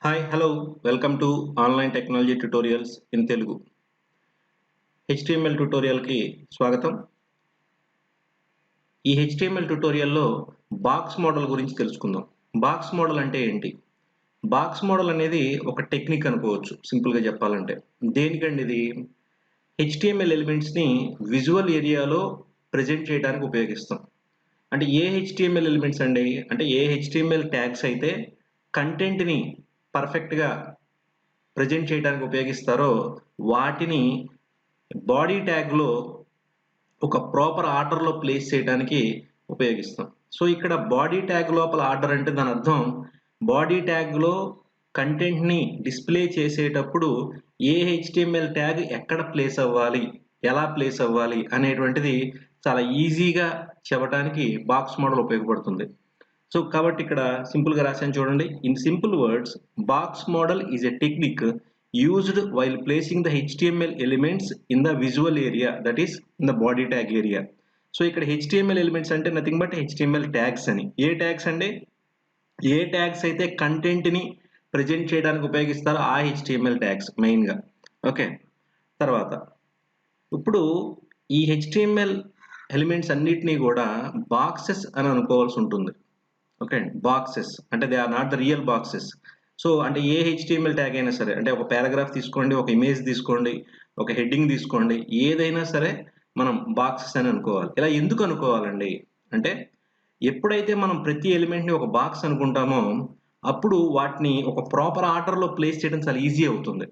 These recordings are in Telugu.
Hi hello welcome to online technology tutorials in Telugu HTML ట్యుటోరియల్కి స్వాగతం. ఈ హెచ్టిఎంఎల్ ట్యుటోరియల్లో బాక్స్ మోడల్ గురించి తెలుసుకుందాం. బాక్స్ మోడల్ అంటే ఏంటి? బాక్స్ మోడల్ అనేది ఒక టెక్నిక్ అనుకోవచ్చు సింపుల్గా చెప్పాలంటే. దేనికండి ఇది? హెచ్టిఎంఎల్ ఎలిమెంట్స్ని విజువల్ ఏరియాలో ప్రజెంట్ చేయడానికి ఉపయోగిస్తాం. అంటే ఏ హెచ్టిఎంఎల్ ఎలిమెంట్స్ అండి? అంటే ఏ హెచ్టిఎంఎల్ ట్యాగ్స్ అయితే కంటెంట్ని పర్ఫెక్ట్గా ప్రజెంట్ చేయడానికి ఉపయోగిస్తారో వాటిని బాడీ ట్యాగ్లో ఒక ప్రాపర్ ఆర్డర్లో ప్లేస్ చేయడానికి ఉపయోగిస్తాం. సో ఇక్కడ బాడీ ట్యాగ్ లోపల ఆర్డర్ అంటే దాని అర్థం బాడీ ట్యాగ్లో కంటెంట్ని డిస్ప్లే చేసేటప్పుడు ఏ హెచ్టిఎంఎల్ ట్యాగ్ ఎక్కడ ప్లేస్ అవ్వాలి, ఎలా ప్లేస్ అవ్వాలి అనేటువంటిది చాలా ఈజీగా చెప్పడానికి బాక్స్ మోడల్ ఉపయోగపడుతుంది. సో కాబట్టి ఇక్కడ సింపుల్గా రాశాను చూడండి. In simple words, box model is a technique used while placing the HTML elements in the visual area, that is in the body tag area. So ఇక్కడ HTML ఎలిమెంట్స్ అంటే నథింగ్ బట్ HTML ట్యాగ్స్ అని. ఏ ట్యాగ్స్ అండి? ఏ ట్యాగ్స్ అయితే కంటెంట్ని ప్రజెంట్ చేయడానికి ఉపయోగిస్తారో ఆ HTML ట్యాగ్స్ మెయిన్గా. ఓకే, తర్వాత ఇప్పుడు ఈ HTML ఎలిమెంట్స్ అన్నిటినీ కూడా బాక్సెస్ అని అనుకోవాల్సి ఉంటుంది. ఓకే, బాక్సెస్ అంటే they are not the real boxes. So అంటే ఏ హెచ్టిఎంఎల్ ట్యాగ్ అయినా సరే, అంటే ఒక పారాగ్రాఫ్ తీసుకోండి, ఒక ఇమేజ్ తీసుకోండి, ఒక హెడ్డింగ్ తీసుకోండి, ఏదైనా సరే మనం బాక్సెస్ అని అనుకోవాలి. ఇలా ఎందుకు అనుకోవాలండి అంటే ఎప్పుడైతే మనం ప్రతి ఎలిమెంట్ని ఒక బాక్స్ అనుకుంటామో అప్పుడు వాటిని ఒక ప్రాపర్ ఆర్డర్లో ప్లేస్ చేయడం చాలా ఈజీ అవుతుంది.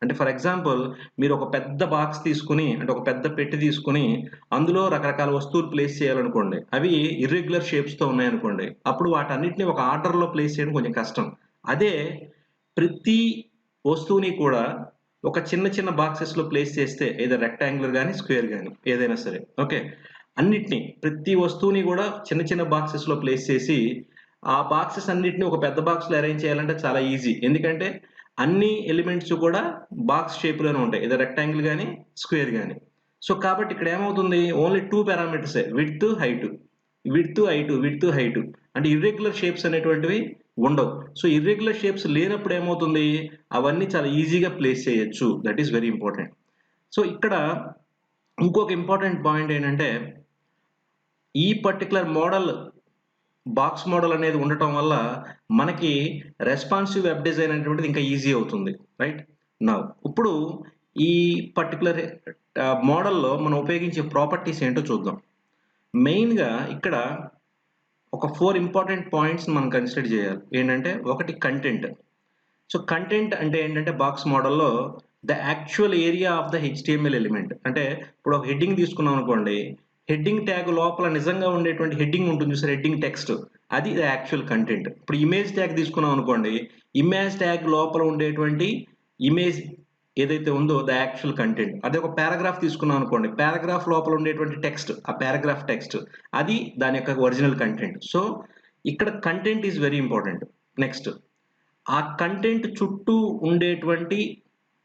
అంటే ఫర్ ఎగ్జాంపుల్ మీరు ఒక పెద్ద బాక్స్ తీసుకుని, అంటే ఒక పెద్ద పెట్టి తీసుకుని అందులో రకరకాల వస్తువులు ప్లేస్ చేయాలనుకోండి, అవి ఇర్రెగ్యులర్ షేప్స్తో ఉన్నాయనుకోండి, అప్పుడు వాటన్నిటిని ఒక ఆర్డర్లో ప్లేస్ చేయడం కొంచెం కష్టం. అదే ప్రతి వస్తువుని కూడా ఒక చిన్న చిన్న బాక్సెస్లో ప్లేస్ చేస్తే, ఏదో రెక్టాంగులర్ కానీ స్క్వేర్ కానీ ఏదైనా సరే, ఓకే, అన్నిటినీ ప్రతి వస్తువుని కూడా చిన్న చిన్న బాక్సెస్లో ప్లేస్ చేసి ఆ బాక్సెస్ అన్నిటిని ఒక పెద్ద బాక్స్లో అరేంజ్ చేయాలంటే చాలా ఈజీ. ఎందుకంటే అన్ని ఎలిమెంట్స్ కూడా బాక్స్ షేప్లోనే ఉంటాయి, ఏదో రెక్టాంగిల్ కానీ స్క్వేర్ కానీ. సో కాబట్టి ఇక్కడ ఏమవుతుంది, ఓన్లీ టూ పారామీటర్సే, విడ్త్ హైట్, విడ్త్ హైట్. అంటే ఇర్రెగ్యులర్ షేప్స్ అనేటువంటివి ఉండవు. సో ఇర్రెగ్యులర్ షేప్స్ లేనప్పుడు ఏమవుతుంది, అవన్నీ చాలా ఈజీగా ప్లేస్ చేయొచ్చు. That is very important. So ఇక్కడ ఇంకొక ఇంపార్టెంట్ పాయింట్ ఏంటంటే ఈ పర్టికులర్ మోడల్, బాక్స్ మోడల్ అనేది ఉండటం వల్ల మనకి రెస్పాన్సివ్ వెబ్ డిజైన్ అనేటువంటిది ఇంకా ఈజీ అవుతుంది. రైట్ నౌ ఇప్పుడు ఈ పర్టికులర్ మోడల్లో మనం ఉపయోగించే ప్రాపర్టీస్ ఏంటో చూద్దాం. మెయిన్గా ఇక్కడ ఒక 4 ఇంపార్టెంట్ పాయింట్స్ మనం కన్సిడర్ చేయాలి. ఏంటంటే ఒకటి కంటెంట్. సో కంటెంట్ అంటే ఏంటంటే బాక్స్ మోడల్లో the actual area of the HTML element. అంటే ఇప్పుడు ఒక హెడ్డింగ్ తీసుకున్నాం అనుకోండి, హెడ్డింగ్ ట్యాగ్ లోపల నిజంగా ఉండేటువంటి హెడ్డింగ్ ఉంటుంది చూసారు, హెడ్డింగ్ టెక్స్ట్, అది ద యాక్చువల్ కంటెంట్. ఇప్పుడు ఇమేజ్ ట్యాగ్ తీసుకున్నాం అనుకోండి, ఇమేజ్ ట్యాగ్ లోపల ఉండేటువంటి ఇమేజ్ ఏదైతే ఉందో ద యాక్చువల్ కంటెంట్. అదే ఒక పారాగ్రాఫ్ తీసుకున్నాం అనుకోండి, పారాగ్రాఫ్ లోపల ఉండేటువంటి టెక్స్ట్, ఆ పారాగ్రాఫ్ టెక్స్ట్, అది దాని యొక్క ఒరిజినల్ కంటెంట్. సో ఇక్కడ content is very important. Next ఆ కంటెంట్ చుట్టూ ఉండేటువంటి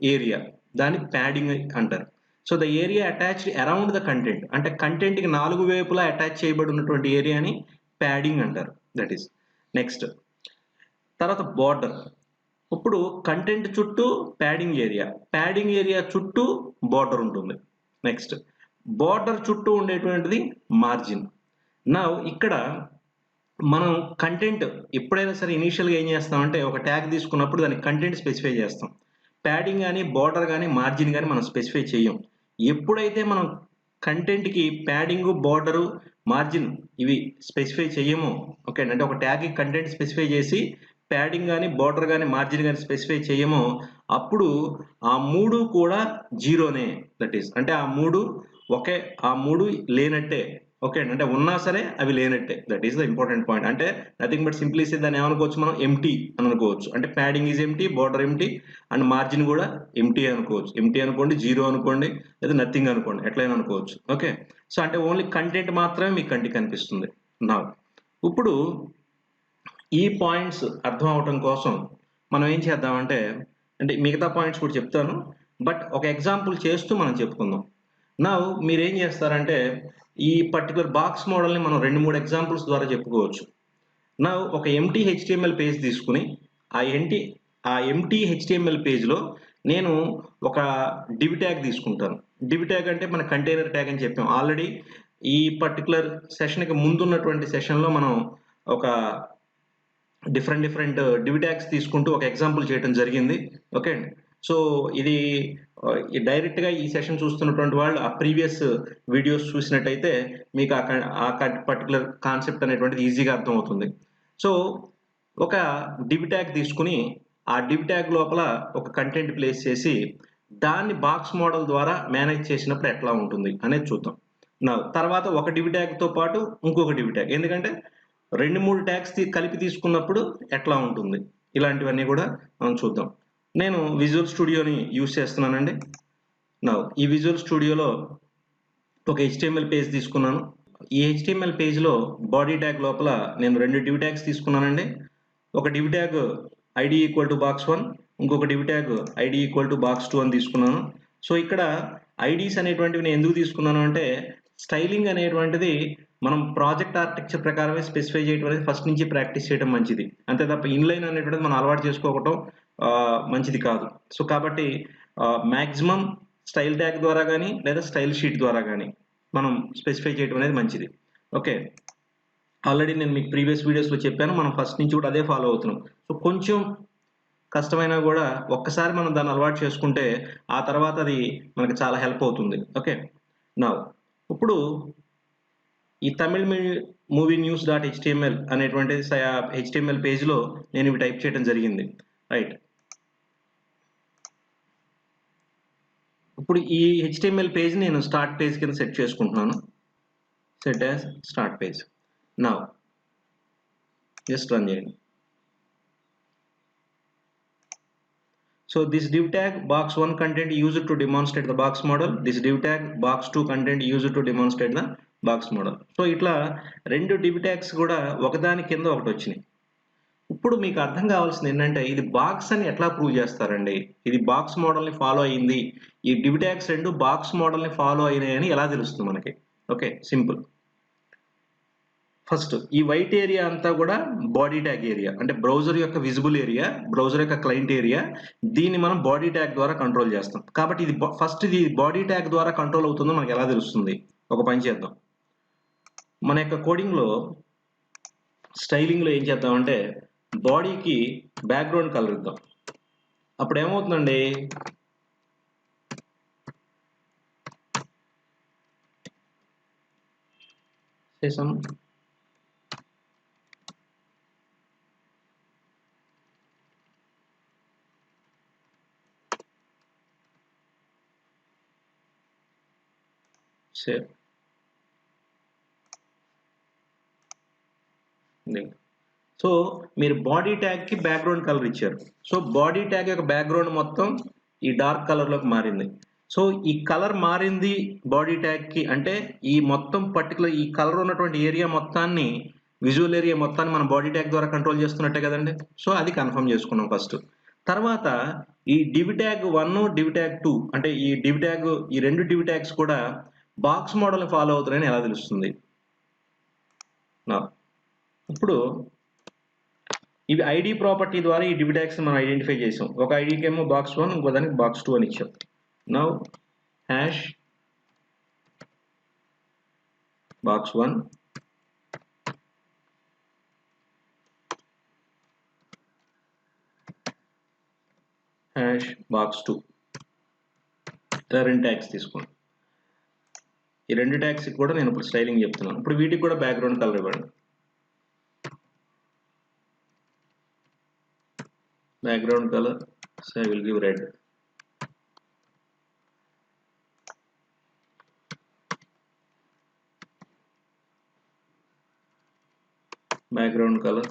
ఏరియా, దాన్ని ప్యాడింగ్ అంటారు. So the area attached around the content, అంటే కంటెంట్కి 4 వైపులా అటాచ్ చేయబడి ఉన్నటువంటి ఏరియాని ప్యాడింగ్ అంటారు. That is next. తర్వాత బార్డర్. ఇప్పుడు కంటెంట్ చుట్టూ ప్యాడింగ్ ఏరియా చుట్టూ బార్డర్ ఉంటుంది. నెక్స్ట్ బార్డర్ చుట్టూ ఉండేటువంటిది మార్జిన్. నా ఇక్కడ మనం కంటెంట్ ఎప్పుడైనా సరే ఇనీషియల్గా ఏం చేస్తామంటే ఒక ట్యాగ్ తీసుకున్నప్పుడు దానికి కంటెంట్ స్పెసిఫై చేస్తాం. ప్యాడింగ్ కానీ బార్డర్ కానీ మార్జిన్ కానీ మనం స్పెసిఫై చేయం. ఎప్పుడైతే మనం కంటెంట్కి ప్యాడింగ్, బార్డరు, మార్జిన్ ఇవి స్పెసిఫై చేయమో, ఓకే, అంటే ఒక ట్యాగ్కి కంటెంట్ స్పెసిఫై చేసి ప్యాడింగ్ కానీ బార్డర్ కానీ మార్జిన్ కానీ స్పెసిఫై చేయమో అప్పుడు ఆ మూడు కూడా జీరోనే. దట్ ఈస్ అంటే ఆ మూడు లేనట్టే. ఓకే, అంటే ఉన్నా సరే అవి లేనట్టే. That is the important point. అంటే నథింగ్ బట్ సింప్లీ దాన్ని ఏమనుకోవచ్చు, మనం ఎంటీ అని అనుకోవచ్చు. అంటే padding is empty, border empty and margin కూడా ఎంటీ అనుకోవచ్చు. ఎంటీ అనుకోండి, జీరో అనుకోండి, లేదా నథింగ్ అనుకోండి, ఎట్లయినా అనుకోవచ్చు. ఓకే, సో అంటే ఓన్లీ కంటెంట్ మాత్రమే మీకు కంటికి కనిపిస్తుంది. నా ఇప్పుడు ఈ పాయింట్స్ అర్థం అవటం కోసం మనం ఏం చేద్దామంటే, అంటే మిగతా పాయింట్స్ కూడా చెప్తాను, బట్ ఒక ఎగ్జాంపుల్ చేస్తూ మనం చెప్పుకుందాం. నా మీరేం చేస్తారంటే ఈ పర్టికులర్ బాక్స్ మోడల్ని మనం 2-3 ఎగ్జాంపుల్స్ ద్వారా చెప్పుకోవచ్చు. నా ఒక ఎంటీ హెచ్టిఎంఎల్ పేజ్ తీసుకుని ఆ ఆ ఎంటీ హెచ్టిఎంఎల్ పేజ్లో నేను ఒక డివ్ ట్యాగ్ తీసుకుంటాను. డివ్ ట్యాగ్ అంటే మన కంటైనర్ ట్యాగ్ అని చెప్పాం. ఆల్రెడీ ఈ పర్టికులర్ సెషన్‌కి ముందున్నటువంటి సెషన్‌లో మనం ఒక డిఫరెంట్ డివ్ ట్యాగ్స్ తీసుకుంటూ ఒక ఎగ్జాంపుల్ చేయటం జరిగింది. ఓకే అండి. సో, ఇది డైరెక్ట్‌గా ఈ సెషన్ చూస్తున్నటువంటి వాళ్ళు ఆ ప్రీవియస్ వీడియోస్ చూసినట్టయితే మీకు పర్టికులర్ కాన్సెప్ట్ అనేటువంటిది ఈజీగా అర్థమవుతుంది. సో, ఒక డివ్ ట్యాగ్ తీసుకొని ఆ డివ్ ట్యాగ్ లోపల ఒక కంటెంట్ ప్లేస్ చేసి దాన్ని బాక్స్ మోడల్ ద్వారా మేనేజ్ చేసినప్పుడు ఎట్లా ఉంటుంది అనేది చూద్దాం. తర్వాత ఒక డివ్ ట్యాగ్‌తో పాటు ఇంకొక డివ్ ట్యాగ్. ఎందుకంటే 2, 3 ట్యాగ్స్ కలిపి తీసుకున్నప్పుడు ఎట్లా ఉంటుంది? ఇలాంటివన్నీ కూడా మనం చూద్దాం. నేను విజువల్ స్టూడియోని యూజ్ చేస్తున్నానండి. ఈ విజువల్ స్టూడియోలో ఒక హెచ్టీఎంఎల్ పేజ్ తీసుకున్నాను. ఈ హెచ్టీఎంఎల్ పేజ్‌లో బాడీ ట్యాగ్ లోపల నేను 2 డివ్ ట్యాగ్స్ తీసుకున్నానండి. ఒక div tag ID equal to box one, ఇంకొక div tag ID equal to box two అని తీసుకున్నాను. సో, ఇక్కడ ఐడీస్ అనేటువంటివి నేను ఎందుకు తీసుకున్నాను అంటే స్టైలింగ్ అనేటువంటిది మనం ప్రాజెక్ట్ ఆర్కిటెక్చర్ ప్రకారమే స్పెసిఫై చేయడం అనేది ఫస్ట్ నుంచి ప్రాక్టీస్ చేయడం మంచిది. అంతే తప్ప ఇన్‌లైన్ అనేటువంటిది మనం అలవాటు చేసుకోవటం మంచిది కాదు. సో, కాబట్టి మాక్సిమం స్టైల్ ట్యాగ్ ద్వారా గానీ లేదా స్టైల్ షీట్ ద్వారా గానీ మనం స్పెసిఫై చేయడం అనేది మంచిది. ఓకే. ఆల్రెడీ నేను మీకు ప్రీవియస్ వీడియోస్‌లో చెప్పాను. మనం ఫస్ట్ నుంచి కూడా అదే ఫాలో అవుతున్నాం. సో, కొంచెం కష్టమైనా గూడా ఒక్కసారి మనం దాన్ని అలవాటు చేసుకుంటే ఆ తర్వాత అది మనకు చాలా హెల్ప్ అవుతుంది. ఓకే. నౌ ఇప్పుడు ఈ Tamil movie news dot HTML అనేటువంటి హెచ్టీఎంఎల్ పేజ్‌లో నేను ఇవి టైప్ చేయడం జరిగింది. రైట్. ఇప్పుడు ఈ హెచ్టీఎంఎల్ పేజ్ నేను స్టార్ట్ పేజ్ కింద సెట్ చేసుకుంటున్నాను. Set as start page. Now just run చేయండి. So this div tag box1 content used to demonstrate the box model. This div tag box2 content used to demonstrate the box model. So ఇట్లా 2 div tags కూడా ఒకదాని కింద ఒకటి వచ్చినాయి. ఇప్పుడు మీకు అర్థం కావాల్సింది ఏంటంటే ఇది బాక్స్ అని ఎట్లా ప్రూవ్ చేస్తారండి? ఇది బాక్స్ మోడల్‌ని ఫాలో అయింది. ఈ డివ్ ట్యాగ్స్ 2 బాక్స్ మోడల్‌ని ఫాలో అయినాయని ఎలా తెలుస్తుంది మనకి? ఓకే. సింపుల్. ఫస్ట్ ఈ వైట్ ఏరియా అంతా కూడా బాడీ ట్యాగ్ ఏరియా. అంటే బ్రౌజర్ యొక్క విజిబుల్ ఏరియా, బ్రౌజర్ యొక్క క్లయింట్ ఏరియా. దీన్ని మనం బాడీ ట్యాగ్ ద్వారా కంట్రోల్ చేస్తాం. కాబట్టి ఇది ఫస్ట్ ఇది బాడీ ట్యాగ్ ద్వారా కంట్రోల్ అవుతుందో మనకు ఎలా తెలుస్తుంది? ఒక పని చేద్దాం. మన యొక్క కోడింగ్‌లో స్టైలింగ్‌లో ఏం చేద్దామంటే బాడీకి బ్యాక్‌గ్రౌండ్ కలర్ ఇద్దాం. అప్పుడు ఏమవుతుందండి? Some save. సో మీరు బాడీ ట్యాగ్‌కి బ్యాక్‌గ్రౌండ్ కలర్ ఇచ్చారు. సో బాడీ ట్యాగ్ యొక్క బ్యాక్‌గ్రౌండ్ మొత్తం ఈ డార్క్ కలర్‌లోకి మారింది. సో ఈ కలర్ మారింది బాడీ ట్యాగ్‌కి అంటే ఈ మొత్తం పర్టిక్యులర్ ఈ కలర్ ఉన్నటువంటి ఏరియా మొత్తాన్ని విజువల్ ఏరియా మొత్తాన్ని మనం బాడీ ట్యాగ్ ద్వారా కంట్రోల్ చేస్తున్నట్టే కదండీ. సో అది కన్ఫర్మ్ చేసుకున్నాం ఫస్ట్. తర్వాత ఈ డివ్ ట్యాగ్ 1, డివ్ ట్యాగ్ 2 అంటే ఈ డివ్ ట్యాగ్ ఈ 2 డివ్ ట్యాగ్స్ కూడా బాక్స్ మోడల్‌ని ఫాలో అవుతున్నాయని ఎలా తెలుస్తుంది? ఇప్పుడు ఇవి ఐడీ ప్రాపర్టీ ద్వారా ఈ డివ్ ట్యాగ్స్ మనం ఐడెంటిఫై చేసాం. ఒక ఐడీకి ఏమో బాక్స్1 ఇంకో దానికి బాక్స్2 అని ఇచ్చాం. Now hash box1 hash box2 ఇలా 2 ట్యాగ్స్ తీసుకోండి. ఈ 2 ట్యాగ్స్‌కి కూడా నేను ఇప్పుడు స్టైలింగ్ చెప్తున్నాను. ఇప్పుడు వీటికి కూడా బ్యాక్‌గ్రౌండ్ కలర్ ఇవ్వండి. Background colour so I will give red. Background colour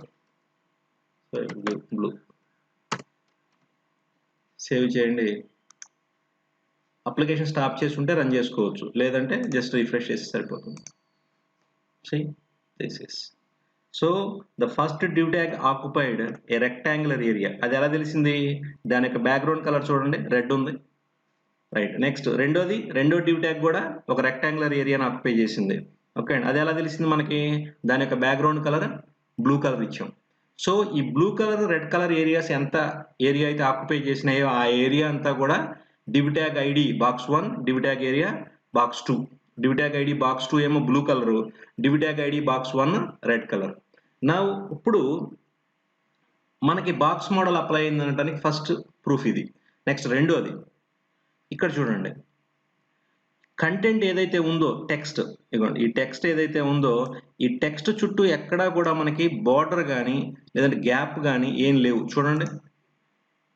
so I will give blue. Save చేయండి. అప్లికేషన్ స్టాప్ చేసి ఉంటే రన్ చేసుకోవచ్చు. లేదంటే జస్ట్ రిఫ్రెష్ చేస్తే సరిపోతుంది. See, this is. So the first div tag occupied a rectangular area. అది ఎలా తెలిసింది? దాని యొక్క బ్యాక్‌గ్రౌండ్ కలర్ చూడండి రెడ్ ఉంది. రైట్. నెక్స్ట్ రెండో డివ్ ట్యాగ్ కూడా ఒక రెక్టాంగులర్ ఏరియాని ఆక్యుపై చేసింది. ఓకే అండి. అది ఎలా తెలిసింది మనకి? దాని యొక్క బ్యాక్‌గ్రౌండ్ కలర్ బ్లూ కలర్ ఇచ్చాం. సో ఈ blue colour red colour areas ఎంత ఏరియా అయితే ఆక్యుపై చేసినాయో ఆ ఏరియా అంతా కూడా div tag id box 1, div tag area box 2. div tag id box 2 ఏమో blue colour, div tag id box 1 red colour. నా ఇప్పుడు మనకి బాక్స్ మోడల్ అప్లై అయిందనడానికి ఫస్ట్ ప్రూఫ్ ఇది. నెక్స్ట్ రెండోది ఇక్కడ చూడండి, కంటెంట్ ఏదైతే ఉందో టెక్స్ట్, ఇదిగోండి ఈ టెక్స్ట్ ఏదైతే ఉందో ఈ టెక్స్ట్ చుట్టూ ఎక్కడా కూడా మనకి బార్డర్ కానీ లేదంటే గ్యాప్ కానీ ఏం లేవు చూడండి.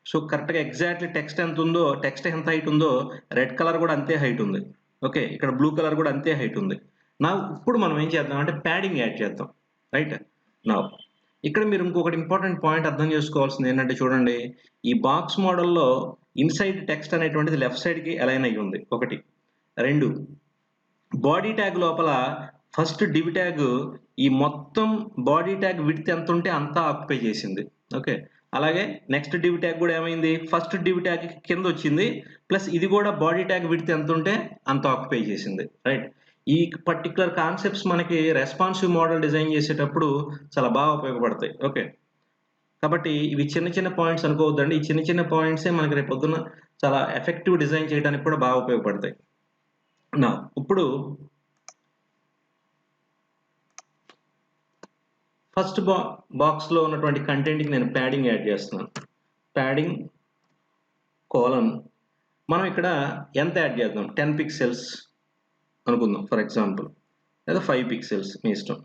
సో కరెక్ట్గా ఎగ్జాక్ట్లీ టెక్స్ట్ ఎంత ఉందో, టెక్స్ట్ ఎంత హైట్ ఉందో రెడ్ కలర్ కూడా అంతే హైట్ ఉంది. ఓకే, ఇక్కడ బ్లూ కలర్ కూడా అంతే హైట్ ఉంది. నా ఇప్పుడు మనం ఏం చేద్దాం అంటే ప్యాడింగ్ యాడ్ చేద్దాం. రైట్, నా ఇక్కడ మీరు ఇంకొకటి ఇంపార్టెంట్ పాయింట్ అర్థం చేసుకోవాల్సింది ఏంటంటే చూడండి, ఈ బాక్స్ మోడల్లో ఇన్సైడ్ టెక్స్ట్ అనేటువంటిది లెఫ్ట్ సైడ్కి అలైన్ అయ్యి ఉంది ఒకటి. రెండు, బాడీ ట్యాగ్ లోపల ఫస్ట్ div ట్యాగ్ ఈ మొత్తం బాడీ ట్యాగ్ విడ్త్ ఎంత ఉంటే అంతా ఆక్యుపై చేసింది. ఓకే, అలాగే నెక్స్ట్ div ట్యాగ్ కూడా ఏమైంది, ఫస్ట్ div ట్యాగ్ కింద వచ్చింది, ప్లస్ ఇది కూడా బాడీ ట్యాగ్ విడ్త్ ఎంత ఉంటే అంత ఆక్యుపై చేసింది. రైట్, ఈ పర్టికులర్ కాన్సెప్ట్స్ మనకి రెస్పాన్సివ్ మోడల్ డిజైన్ చేసేటప్పుడు చాలా బాగా ఉపయోగపడతాయి. ఓకే, కాబట్టి ఇవి చిన్న చిన్న పాయింట్స్ అనుకోవద్దండి, ఈ చిన్న చిన్న పాయింట్సే మనకి రేపు పొద్దున్న చాలా ఎఫెక్టివ్ డిజైన్ చేయడానికి కూడా బాగా ఉపయోగపడతాయి. నా ఇప్పుడు ఫస్ట్ బాక్స్లో ఉన్నటువంటి కంటెంట్కి నేను ప్యాడింగ్ యాడ్ చేస్తున్నాను. ప్యాడింగ్ కోలన్, మనం ఇక్కడ ఎంత యాడ్ చేద్దాం, 10 పిక్సెల్స్ అనుకుందాం ఫర్ ఎగ్జాంపుల్, లేదా 5 పిక్సెల్స్ మీ ఇష్టం,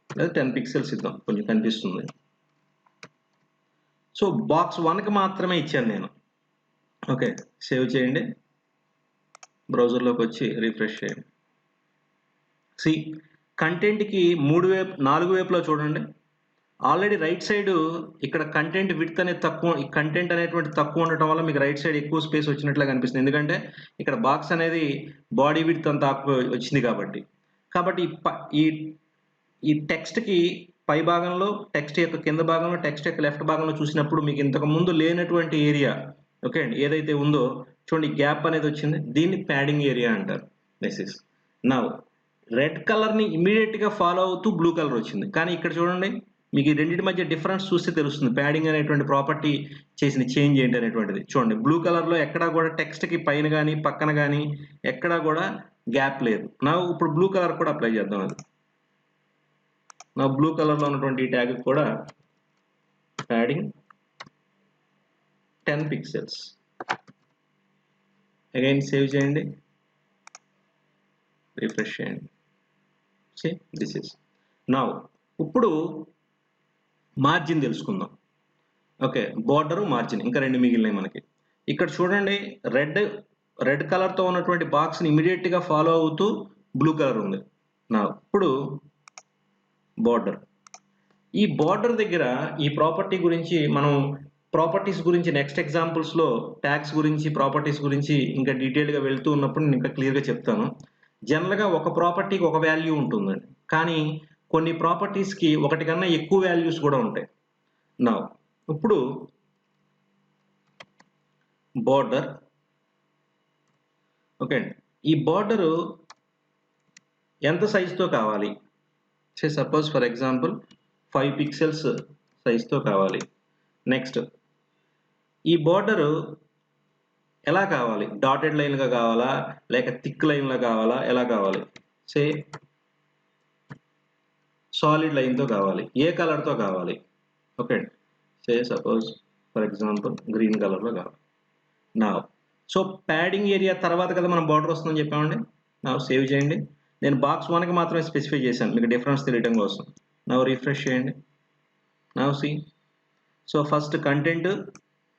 లేదా 10 పిక్సెల్స్ ఇద్దాం, కొంచెం కనిపిస్తుంది. సో బాక్స్ 1కి మాత్రమే ఇచ్చాను నేను. ఓకే, సేవ్ చేయండి, బ్రౌజర్లోకి వచ్చి రిఫ్రెష్ చేయండి. సి కంటెంట్కి నాలుగు వైపులా చూడండి, ఆల్రెడీ రైట్ సైడ్ ఇక్కడ కంటెంట్ విడ్త్ అనేది తక్కువ, ఈ కంటెంట్ అనేటువంటి తక్కువ ఉండటం వల్ల మీకు రైట్ సైడ్ ఎక్కువ స్పేస్ వచ్చినట్లుగా కనిపిస్తుంది, ఎందుకంటే ఇక్కడ బాక్స్ అనేది బాడీ విడ్త్ అంత వచ్చింది కాబట్టి. కాబట్టి ఈ ఈ టెక్స్ట్కి పై భాగంలో, టెక్స్ట్ యొక్క కింద భాగంలో, టెక్స్ట్ యొక్క లెఫ్ట్ భాగంలో చూసినప్పుడు మీకు ఇంతకు ముందు లేనటువంటి ఏరియా, ఓకే అండి, ఏదైతే ఉందో చూడండి గ్యాప్ అనేది వచ్చింది, దీన్ని ప్యాడింగ్ ఏరియా అంటారు. దిస్ ఇస్ నౌ రెడ్ కలర్ని ఇమీడియట్గా ఫాలో అవుతూ బ్లూ కలర్ వచ్చింది, కానీ ఇక్కడ చూడండి మీకు ఈ రెండింటి మధ్య డిఫరెన్స్ చూస్తే తెలుస్తుంది ప్యాడింగ్ అనేటువంటి ప్రాపర్టీ చేసిన చేంజ్ ఏంటి అనేటువంటిది. చూడండి బ్లూ కలర్లో ఎక్కడా కూడా టెక్స్ట్కి పైన కానీ పక్కన కానీ ఎక్కడా కూడా గ్యాప్ లేదు. నా ఇప్పుడు బ్లూ కలర్ కూడా అప్లై చేద్దాం. అది నా బ్లూ కలర్లో ఉన్నటువంటి ట్యాగ్ కూడా ప్యాడింగ్ 10 పిక్సెల్స్, అగైన్ సేవ్ చేయండి, రిఫ్రెష్ చేయండి. దిస్ ఇస్ నౌ ఇప్పుడు మార్జిన్ తెలుసుకుందాం. ఓకే, బోర్డర్ మార్జిన్ ఇంకా రెండు మిగిలినాయి మనకి. ఇక్కడ చూడండి రెడ్ కలర్తో ఉన్నటువంటి బాక్స్ని ఇమీడియట్గా ఫాలో అవుతూ బ్లూ కలర్ ఉంది. నా ఇప్పుడు బోర్డర్, ఈ బోర్డర్ దగ్గర ఈ ప్రాపర్టీ గురించి మనం ప్రాపర్టీస్ గురించి నెక్స్ట్ ఎగ్జాంపుల్స్లో ట్యాగ్స్ గురించి ప్రాపర్టీస్ గురించి ఇంకా డీటెయిల్గా వెళ్తూ ఉన్నప్పుడు నేను ఇంకా క్లియర్గా చెప్తాను. జనరల్గా ఒక ప్రాపర్టీకి ఒక వాల్యూ ఉంటుందండి, కానీ కొన్ని ప్రాపర్టీస్కి ఒకటి కన్నా ఎక్కువ వాల్యూస్ కూడా ఉంటాయి. నా ఇప్పుడు బోర్డర్, ఓకే, ఈ బోర్డరు ఎంత సైజుతో కావాలి, సపోజ్ ఫర్ ఎగ్జాంపుల్ 5 పిక్సెల్స్ సైజుతో కావాలి. నెక్స్ట్ ఈ బోర్డరు ఎలా కావాలి, డాటెడ్ లైన్గా కావాలా లేక థిక్ లైన్లో కావాలా, ఎలా కావాలి, సాలిడ్ లైన్తో కావాలి, ఏ కలర్తో కావాలి, okay, suppose for example green కలర్లో కావాలి. నా సో ప్యాడింగ్ ఏరియా తర్వాత కదా మనం బార్డర్ వస్తుందని చెప్పామండి. నా సేవ్ చేయండి, నేను బాక్స్ 1కి మాత్రమే స్పెసిఫై చేశాను మీకు డిఫరెన్స్ తెలియడం కోసం. నా రిఫ్రెష్ చేయండి. నా సి సో ఫస్ట్ కంటెంట్,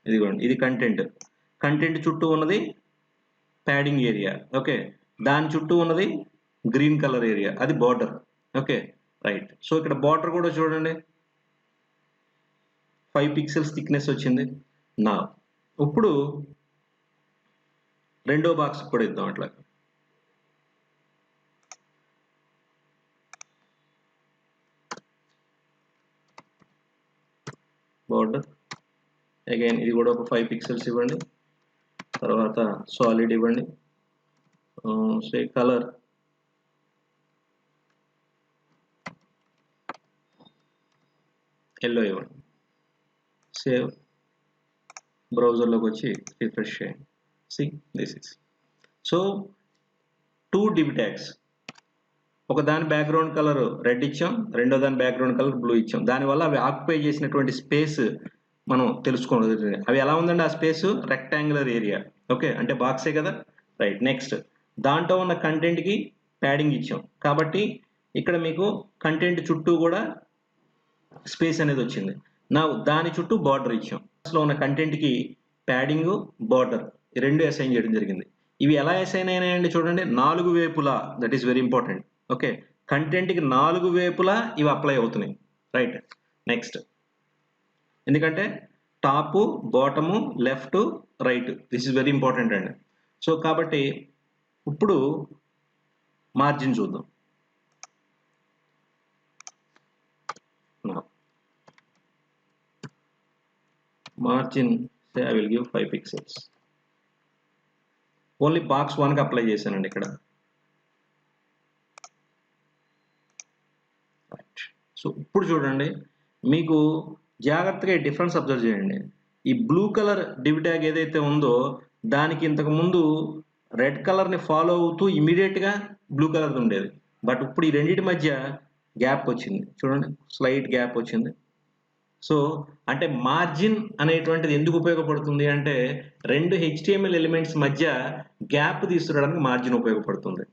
ఇదిగోండి ఇది కంటెంట్ చుట్టూ ఉన్నది ప్యాడింగ్ ఏరియా. ఓకే, దాని చుట్టూ ఉన్నది గ్రీన్ కలర్ ఏరియా, అది బార్డర్. ఓకే రైట్, సో ఇక్కడ బార్డర్ కూడా చూడండి 5 పిక్సెల్స్ థిక్నెస్ వచ్చింది. నా ఇప్పుడు రెండో బాక్స్ కూడా ఇద్దాం అట్లా. బార్డర్ అగైన్ ఇది కూడా ఒక 5 పిక్సెల్స్ ఇవ్వండి, తర్వాత సాలిడ్ ఇవ్వండి, ఎల్లో ఇవ్వండి, సేవ్, బ్రౌజర్లోకి వచ్చి రిఫ్రెష్ చేయండి. See this is. So 2 div tags, ఒక దాని బ్యాక్గ్రౌండ్ కలర్ రెడ్ ఇచ్చాం, రెండో దాని బ్యాక్గ్రౌండ్ కలర్ బ్లూ ఇచ్చాం. దానివల్ల అవి ఆక్యుపై చేసినటువంటి స్పేస్ మనం తెలుసుకోవాలి. అవి ఎలా ఉందండి ఆ స్పేస్? Rectangular area. ఓకే, అంటే బాక్సే కదా. రైట్. నెక్స్ట్, దాంట్లో ఉన్న కంటెంట్కి ప్యాడింగ్ ఇచ్చాం కాబట్టి ఇక్కడ మీకు కంటెంట్ చుట్టూ కూడా స్పేస్ అనేది వచ్చింది. నా దాని చుట్టూ బార్డర్ ఇచ్చాం. లో ఉన్న కంటెంట్కి ప్యాడింగ్, బార్డర్ ఈ రెండు అసైన్ చేయడం జరిగింది. ఇవి ఎలా అసైన్ అయినాయండి చూడండి, 4 వైపులా. That is very important. Okay, కంటెంట్కి 4 వైపులా ఇవి అప్లై అవుతున్నాయి. రైట్. నెక్స్ట్, ఎందుకంటే top, bottom, left, right, this is very important అండి. సో కాబట్టి ఇప్పుడు మార్జిన్ చూద్దాం. Margin say I will give 5 pixels. Only box 1కి అప్లై చేశానండి ఇక్కడ. సో ఇప్పుడు చూడండి, మీకు జాగ్రత్తగా ఈ డిఫరెన్స్ అబ్జర్వ్ చేయండి. ఈ బ్లూ కలర్ డివ్ ట్యాగ్ ఏదైతే ఉందో దానికి ఇంతకు ముందు రెడ్ కలర్ని ఫాలో అవుతూ ఇమీడియట్గా బ్లూ కలర్ ఉండేది. బట్ ఇప్పుడు ఈ రెండింటి మధ్య గ్యాప్ వచ్చింది చూడండి, స్లైట్ గ్యాప్ వచ్చింది. సో అంటే మార్జిన్ అనేటువంటిది ఎందుకు ఉపయోగపడుతుంది అంటే, రెండు HTML ఎలిమెంట్స్ మధ్య గ్యాప్ తీసుకురావడానికి మార్జిన్ ఉపయోగపడుతుంది.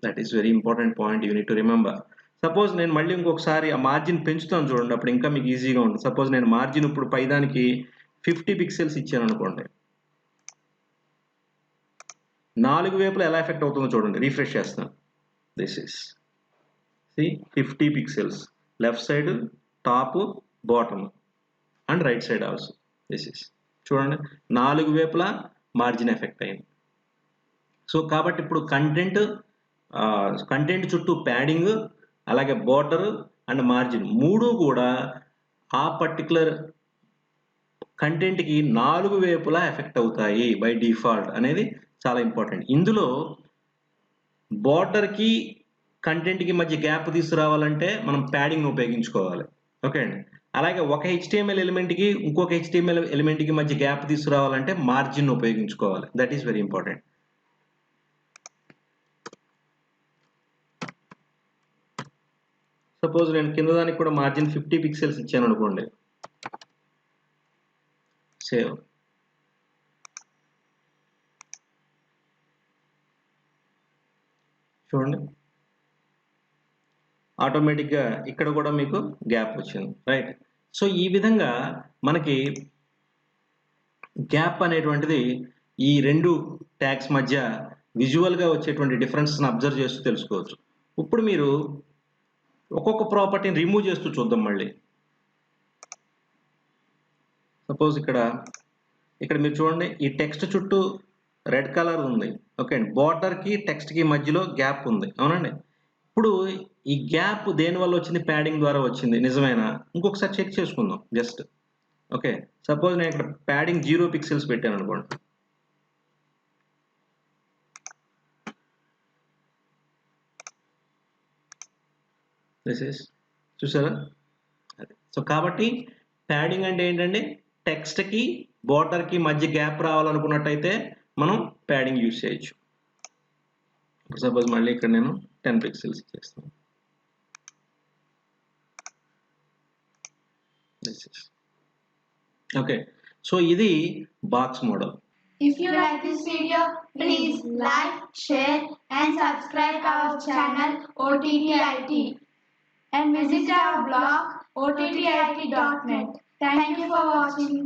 That is very important point, you need to remember. Suppose నేను మళ్ళీ ఇంకొకసారి ఆ మార్జిన్ పెంచుతాను చూడండి, అప్పుడు ఇంకా మీకు ఈజీగా ఉంటుంది. సపోజ్ నేను మార్జిన్ ఇప్పుడు పైదానికి 50 పిక్సెల్స్ ఇచ్చాను అనుకోండి, 4 వైపులా ఎలా ఎఫెక్ట్ అవుతుందో చూడండి. రీఫ్రెష్ చేస్తాను. This is see 50 pixels, left side, top, bottom and right side also. This is చూడండి, 4 వైపులా మార్జిన్ ఎఫెక్ట్ అయింది. సో కాబట్టి ఇప్పుడు కంటెంట్ చుట్టూ ప్యాడింగ్, అలాగే బార్డర్ అండ్ మార్జిన్ మూడు కూడా ఆ పర్టికులర్ కంటెంట్కి 4 వైపులా ఎఫెక్ట్ అవుతాయి బై డిఫాల్ట్ అనేది చాలా ఇంపార్టెంట్. ఇందులో బార్డర్కి కంటెంట్కి మధ్య గ్యాప్ తీసుకురావాలంటే మనం ప్యాడింగ్ను ఉపయోగించుకోవాలి. ఓకే అండి. అలాగే ఒక HTML ఎలిమెంట్కి ఇంకొక HTML ఎలిమెంట్కి మధ్య గ్యాప్ తీసుకురావాలంటే మార్జిన్ ఉపయోగించుకోవాలి. That is very important. Suppose నేను కింద దానికి కూడా మార్జిన్ 50 పిక్సెల్స్ ఇచ్చాను అనుకోండి, సేవ్. చూడండి, ఆటోమేటిక్గా ఇక్కడ కూడా మీకు గ్యాప్ వచ్చింది. రైట్. సో ఈ విధంగా మనకి గ్యాప్ అనేటువంటిది ఈ రెండు ట్యాగ్స్ మధ్య విజువల్గా వచ్చేటువంటి డిఫరెన్స్ని అబ్జర్వ్ చేస్తూ తెలుసుకోవచ్చు. ఇప్పుడు మీరు ఒక్కొక్క ప్రాపర్టీని రిమూవ్ చేస్తూ చూద్దాం. మళ్ళీ సపోజ్ ఇక్కడ మీరు చూడండి, ఈ టెక్స్ట్ చుట్టూ రెడ్ కలర్ ఉంది. ఓకే అండి. బార్డర్కి టెక్స్ట్కి మధ్యలో గ్యాప్ ఉంది, అవునండి. ఇప్పుడు ఈ గ్యాప్ దేని వల్ల వచ్చింది? ప్యాడింగ్ ద్వారా వచ్చింది. నిజమేనా? ఇంకొకసారి చెక్ చేసుకుందాం జస్ట్. ఓకే, సపోజ్ నేను ఇక్కడ ప్యాడింగ్ 0 పిక్సెల్స్ పెట్టాను అనుకోండి. దిస్ ఇస్ చూసారా? సో కాబట్టి ప్యాడింగ్ అంటే ఏంటంటే, టెక్స్ట్కి బార్డర్కి మధ్య గ్యాప్ రావాలనుకున్నట్టయితే మనం ప్యాడింగ్ యూజ్ చేయొచ్చు. సపోజ్ మళ్ళీ ఇక్కడ నేను 10 పిక్సెల్స్ చేస్తాను. ఓకే, సో ఇది box model. If you like this video, please like, share and subscribe our channel OTTIT and visit our blog ottit.net. Thank you for watching.